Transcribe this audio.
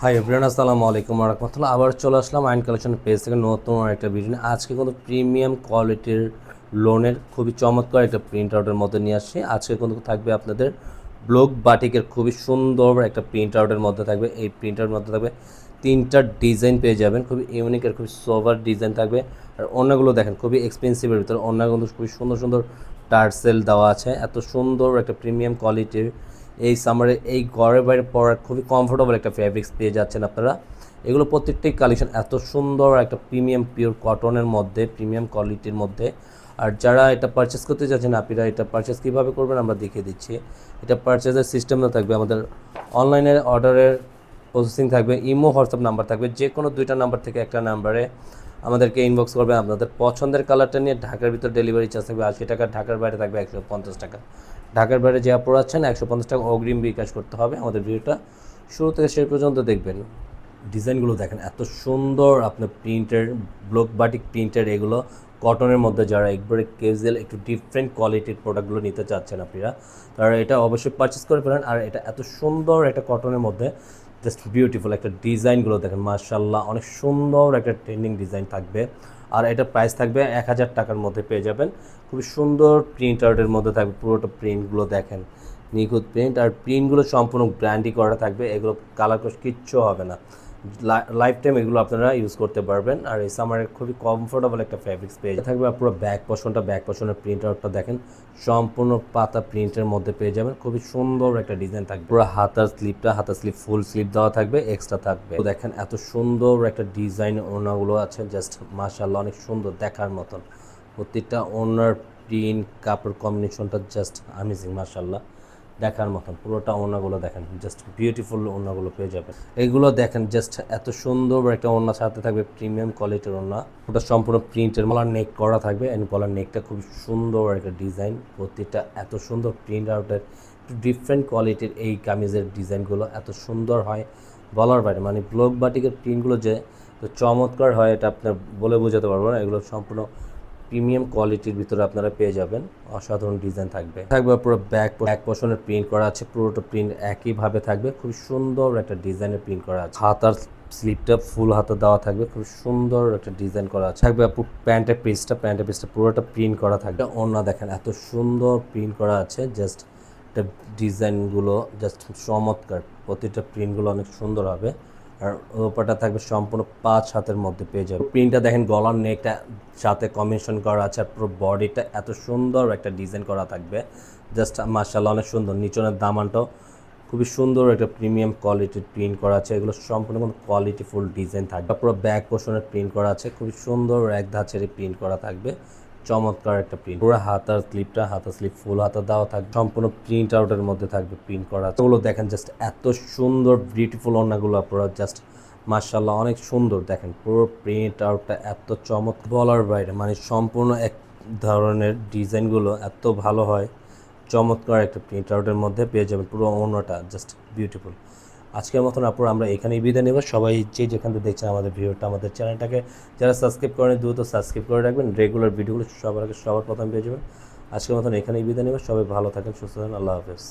Hi everyone, আসসালামু আলাইকুম ওয়া রাহমাতুল্লাহ। আবার চলে আসলাম আইন কালেকশন পেজ থেকে নতুন একটা ভিডিও নিয়ে। আজকে কিন্তু প্রিমিয়াম কোয়ালিটির লোনের খুবই চমৎকার একটা প্রিন্ট আউটের মধ্যে নিয়ে আসছি। আজকে কিন্তু থাকবে আপনাদের ব্লক বাটিকের খুবই সুন্দর একটা প্রিন্ট আউটের মধ্যে থাকবে। এই প্রিন্ট আউটের মধ্যে থাকবে তিনটা ডিজাইন পেয়ে যাবেন, খুবই ইউনিক আর খুবই সোভার ডিজাইন থাকবে। আর অন্যগুলো দেখেন খুবই এক্সপেন্সিভের ভিতরে, অন্যগুলো খুবই সুন্দর সুন্দর টার্সেল দেওয়া আছে। এত সুন্দর একটা প্রিমিয়াম কোয়ালিটির এই সামারে এই ঘরে বাইরে পরার খুবই কমফোর্টেবল একটা ফ্যাব্রিক্স পেয়ে যাচ্ছেন আপনারা। এগুলো প্রত্যেকটাই কালেকশন এত সুন্দর একটা প্রিমিয়াম পিওর কটনের মধ্যে, প্রিমিয়াম কোয়ালিটির মধ্যে। আর যারা এটা পারচেস করতে চাচ্ছেন, আপনারা এটা পারচেস কীভাবে করবেন আমরা দেখিয়ে দিচ্ছি। এটা পারচেসের সিস্টেমটা থাকবে আমাদের অনলাইনের অর্ডারের প্রসেসিং থাকবে, ইমো হোয়াটসঅ্যাপ নাম্বার থাকবে, যে কোনো দুইটা নাম্বার থেকে একটা নাম্বারে আমাদেরকে ইনবক্স করবেন। আপনাদের পছন্দের কালারটা নিয়ে ঢাকার ভিতর ডেলিভারি চার্জ থাকবে 80 টাকা, ঢাকার বাইরে থাকবে 150 টাকা। ঢাকার বাইরে যে পড়াচ্ছেন 150 টাকা অগ্রিম বিকাশ করতে হবে। আমাদের ভিডিওটা শুরু থেকে শেষ পর্যন্ত দেখবেন। ডিজাইনগুলো দেখেন এত সুন্দর, আপনার প্রিন্টের ব্লক বাটিক প্রিন্টের, এগুলো কটনের মধ্যে যারা একবারে ক্যাজুয়াল একটু ডিফারেন্ট কোয়ালিটির প্রোডাক্টগুলো নিতে চাচ্ছেন আপনারা, তারা এটা অবশ্যই পারচেস করে ফেলেন। আর এটা এত সুন্দর একটা কটনের মধ্যে, জাস্ট বিউটিফুল একটা ডিজাইনগুলো দেখেন, মাশাআল্লাহ অনেক সুন্দর একটা ট্রেন্ডিং ডিজাইন থাকবে। আর এটা প্রাইস থাকবে 1000 টাকার মধ্যে পেয়ে যাবেন। খুবই সুন্দর প্রিন্ট আউটের মধ্যে থাকবে, পুরোটা প্রিন্টগুলো দেখেন নিখুঁত প্রিন্ট। আর প্রিন্টগুলো সম্পূর্ণ ব্র্যান্ডই করা থাকবে, এগুলো কালার কোশ কিচ্ছু হবে না, লাইফ টাইম এগুলো আপনারা ইউজ করতে পারবেন। আর এই সামারের খুবই কমফোর্টেবল একটা ফ্যাব্রিক্স পেয়ে থাকবে। আর পুরো ব্যাক পশনের প্রিন্ট আউটটা দেখেন, সম্পূর্ণ পাতা প্রিন্টের মধ্যে পেয়ে যাবেন। খুবই সুন্দর একটা ডিজাইন থাকবে। পুরো হাতার স্লিপ ফুল স্লিপ দেওয়া থাকবে, এক্সট্রা থাকবে। তো দেখেন এত সুন্দর একটা ডিজাইন ওনাগুলো আছে, জাস্ট মাশাআল্লাহ অনেক সুন্দর দেখার মতন। প্রত্যেকটা ওনার প্রিন্ট কাপড় কম্বিনেশনটা জাস্ট আমেজিং, মাশাআল্লাহ দেখার মতন। পুরোটা ওড়নাগুলো দেখেন, জাস্ট বিউটিফুল ওড়নাগুলো পেয়ে যাবেন। এগুলো দেখেন জাস্ট এত সুন্দর একটা ওড়না, সাথে থাকবে প্রিমিয়াম কোয়ালিটির ওড়না। ওটা সম্পূর্ণ প্রিন্টের, গলার নেক করা থাকবে। এন্ড গলার নেকটা খুব সুন্দর একটা ডিজাইন, প্রতিটা এত সুন্দর প্রিন্ট আউটের, একটু ডিফারেন্ট কোয়ালিটির এই কামিজের ডিজাইনগুলো এত সুন্দর হয় বলার বাইরে। মানে ব্লক বাটিকের প্রিন্টগুলো যে তো চমৎকার হয়, এটা আপনার বলে বোঝাতে পারবো না। এগুলো সম্পূর্ণ প্রিমিয়াম কোয়ালিটির ভিতরে আপনারা পেয়ে যাবেন, অসাধারণ ডিজাইন থাকবে। পুরো ব্যাক পশনের প্রিন্ট করা আছে, পুরোটা প্রিন্ট একইভাবে থাকবে, খুব সুন্দর একটা ডিজাইনের প্রিন্ট করা আছে। হাতার স্লিপটা ফুল হাতা দেওয়া থাকবে, খুব সুন্দর একটা ডিজাইন করা আছে। থাকবে আপু প্যান্টের পিসটা পুরোটা প্রিন্ট করা থাকবে। ওড়না দেখেন এত সুন্দর প্রিন্ট করা আছে, জাস্ট এটা ডিজাইনগুলো জাস্ট চমৎকার, প্রতিটা প্রিন্টগুলো অনেক সুন্দর হবে। আর ওপাটা থাকবে সম্পূর্ণ 5 হাতের মধ্যে পেয়ে যাবে। প্রিন্টটা দেখেন, গলার নেকটা সাথে কম্বিনেশন করা আছে, আর পুরো বডিটা এত সুন্দর একটা ডিজাইন করা থাকবে, জাস্ট মাশাআল্লাহ অনেক সুন্দর। নিচনের দামানটাও খুবই সুন্দর একটা প্রিমিয়াম কোয়ালিটির প্রিন্ট করা আছে। এগুলো সম্পূর্ণ কোনো কোয়ালিটিফুল ডিজাইন থাকবে। পুরো ব্যাক পোর্শনের প্রিন্ট করা আছে, খুবই সুন্দর এক ধাঁচের প্রিন্ট করা থাকবে, চমৎকার একটা প্রিন্ট। পুরো হাতার স্লিপ ফুল হাতা দেওয়া থাকবে, সম্পূর্ণ প্রিন্ট আউটের মধ্যে থাকবে প্রিন্ট করা। ওগুলো দেখেন জাস্ট এত সুন্দর বিউটিফুল ওড়নাগুলো, আপনারা জাস্ট মাশাআল্লাহ অনেক সুন্দর দেখেন। পুরো প্রিন্ট আউটটা এত চমৎকার বলার বাইরে, মানে সম্পূর্ণ এক ধরনের ডিজাইনগুলো এত ভালো হয়, চমৎকার একটা প্রিন্ট আউটের মধ্যে পেয়ে যাবেন। পুরো ওড়নাটা জাস্ট বিউটিফুল। আজকের মতন আপনারা আমরা এখানেই বিদায় নেব। সবাই যে যেখান থেকে দেখছেন আমাদের ভিডিওটা, আমাদের চ্যানেলটাকে যারা সাবস্ক্রাইব করেন দ্রুত সাবস্ক্রাইব করে রাখবেন, রেগুলার ভিডিওগুলো সবার আগে সবার প্রথম পেয়ে যাবেন। আজকের মতন এখানেই বিদায় নেব। সবাই ভালো থাকেন, সুস্থ থাকেন, আল্লাহ হাফেজ।